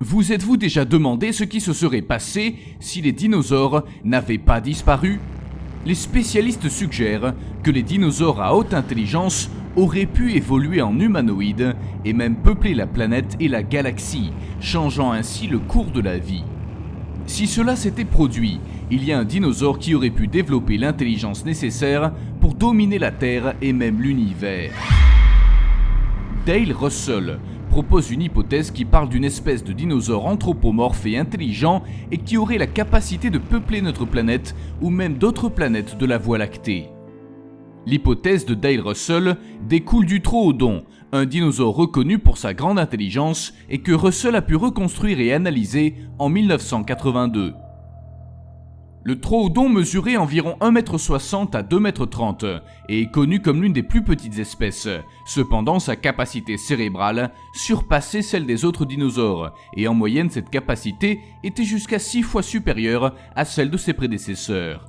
Vous êtes-vous déjà demandé ce qui se serait passé si les dinosaures n'avaient pas disparu ? Les spécialistes suggèrent que les dinosaures à haute intelligence auraient pu évoluer en humanoïdes et même peupler la planète et la galaxie, changeant ainsi le cours de la vie. Si cela s'était produit, il y a un dinosaure qui aurait pu développer l'intelligence nécessaire pour dominer la Terre et même l'univers. Dale Russell propose une hypothèse qui parle d'une espèce de dinosaure anthropomorphe et intelligent et qui aurait la capacité de peupler notre planète ou même d'autres planètes de la Voie lactée. L'hypothèse de Dale Russell découle du Troodon, un dinosaure reconnu pour sa grande intelligence et que Russell a pu reconstruire et analyser en 1982. Le Troodon mesurait environ 1,60 m à 2,30 m et est connu comme l'une des plus petites espèces. Cependant, sa capacité cérébrale surpassait celle des autres dinosaures et en moyenne cette capacité était jusqu'à 6 fois supérieure à celle de ses prédécesseurs.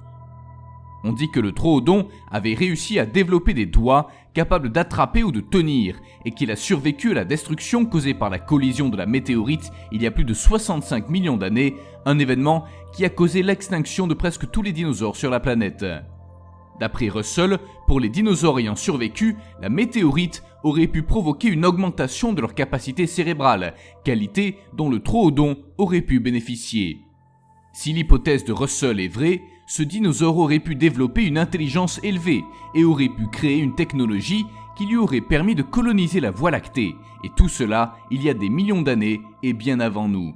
On dit que le Troodon avait réussi à développer des doigts capables d'attraper ou de tenir et qu'il a survécu à la destruction causée par la collision de la météorite il y a plus de 65 millions d'années, un événement qui a causé l'extinction de presque tous les dinosaures sur la planète. D'après Russell, pour les dinosaures ayant survécu, la météorite aurait pu provoquer une augmentation de leur capacité cérébrale, qualité dont le Troodon aurait pu bénéficier. Si l'hypothèse de Russell est vraie, ce dinosaure aurait pu développer une intelligence élevée et aurait pu créer une technologie qui lui aurait permis de coloniser la Voie lactée, et tout cela il y a des millions d'années et bien avant nous.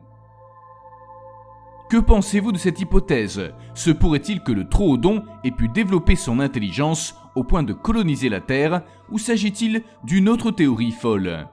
Que pensez-vous de cette hypothèse ? Se pourrait-il que le Troodon ait pu développer son intelligence au point de coloniser la Terre, ou s'agit-il d'une autre théorie folle ?